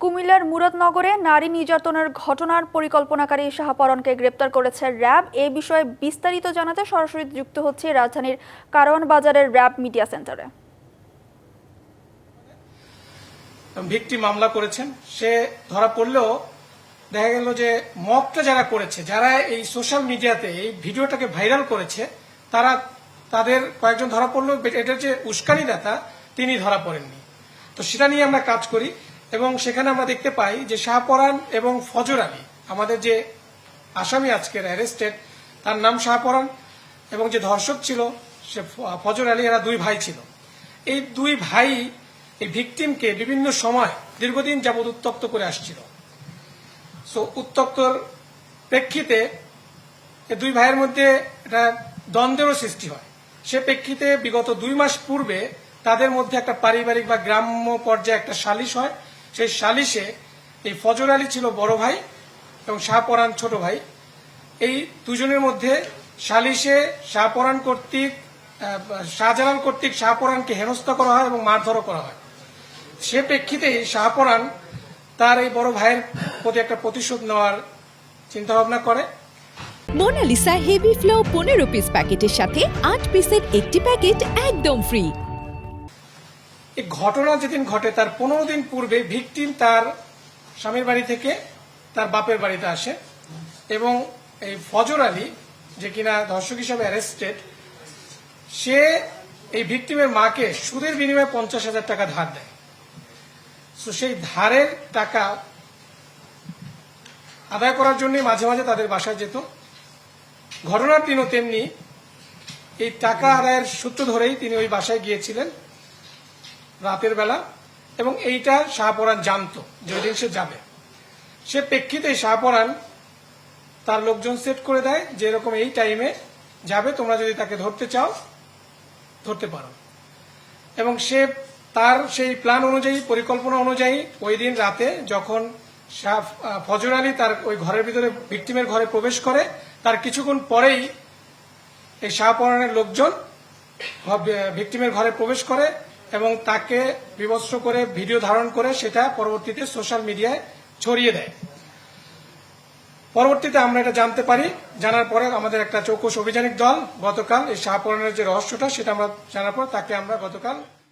কুমিল্লার মুরাদনগরে নারী নির্যাতনের ঘটনার পরিকল্পনাকারী শাহপরনকে গ্রেপ্তার করেছে র্যাব। এ বিষয়ে বিস্তারিত জানাতে সরাসরি যুক্ত হচ্ছে রাজধানীর কারওয়ান বাজারের র্যাব মিডিয়া সেন্টারে। ভিকটিম মামলা করেছেন, সে ধরা পড়লেও দেখা গেল যে মবটা যারা করেছে, যারা এই সোশ্যাল মিডিয়াতে এই ভিডিওটাকে ভাইরাল করেছে, তাদের কয়েকজন ধরা পড়লেও এটার যে উস্কানিদাতা তিনি ধরা পড়েননি। তো সেটা নিয়ে আমরা কাজ করি এবং সেখানে আমরা দেখতে পাই যে শাহপরান এবং ফজর আলী, আমাদের যে আসামি আজকের অ্যারেস্টেড, তার নাম শাহপরান এবং যে ধর্ষক ছিল সে ফজর আলী, এরা দুই ভাই ছিল। এই দুই ভাই এই ভিকটিমকে বিভিন্ন সময় দীর্ঘদিন যাবৎ উত্তক্ত করে আসছিল। সো উত্তক্তর প্রেক্ষিতে দুই ভাইয়ের মধ্যে একটা দ্বন্দ্বেরও সৃষ্টি হয়। সে প্রেক্ষিতে বিগত 2 মাস পূর্বে তাদের মধ্যে একটা পারিবারিক বা গ্রাম্য পর্যায়ে একটা সালিশ হয়। সেই সালিশে এই ফজর আলী ছিল বড় ভাই এবং শাহপরান ছোট ভাই। এই দুজনের মধ্যে সালিশে শাহপরান কর্তৃক শাহজালাল কর্তৃক শাহপরানকে হেনস্থা করা হয় এবং মারধরও করা হয়। সে প্রেক্ষিতেই শাহপরান তার এই বড় ভাইয়ের প্রতি একটা প্রতিশোধ নেওয়ার চিন্তা ভাবনা করে। মোনালিসা হেভি ফ্লো 15 পিস প্যাকেটের সাথে 8 পিসের একটি প্যাকেট একদম ফ্রি। এই ঘটনা যেদিন ঘটে তার 15 দিন পূর্বে ভিকটিম তার স্বামীর বাড়ি থেকে তার বাপের বাড়িতে আসে এবং এই ফজর আলী, যে কিনা ধর্ষক হিসাবে অ্যারেস্টেড, সে এই ভিকটিমের মাকে সুদের বিনিময়ে 50,000 টাকা ধার দেয়। তো সেই ধারের টাকা আদায় করার জন্য মাঝে মাঝে তাদের বাসায় যেত। ঘটনার দিনও তেমনি এই টাকা আদায়ের সূত্র ধরেই তিনি ওই বাসায় গিয়েছিলেন রাতের বেলা এবং এইটা শাহপরান জানতো যে ওই দিন সে যাবে। সে প্রেক্ষিতে শাহপরান তার লোকজন সেট করে দেয় যে এরকম এই টাইমে যাবে, তোমরা যদি তাকে ধরতে চাও ধরতে পারো। এবং সে তার সেই প্ল্যান অনুযায়ী, পরিকল্পনা অনুযায়ী ওই দিন রাতে যখন ফজর আলী তার ওই ঘরের ভিতরে ভিকটিমের ঘরে প্রবেশ করে, তার কিছুক্ষণ পরেই এই শাহপরানের লোকজন ভিকটিমের ঘরে প্রবেশ করে এবং তাকে বিভৎস করে ভিডিও ধারণ করে সেটা পরবর্তীতে সোশ্যাল মিডিয়ায় ছড়িয়ে দেয়। পরবর্তীতে আমরা এটা জানতে পারি। জানার পরে আমাদের একটা চৌকস অভিযানিক দল গতকাল এই শাহপরানের যে রহস্যটা সেটা আমরা জানার পর তাকে আমরা গতকাল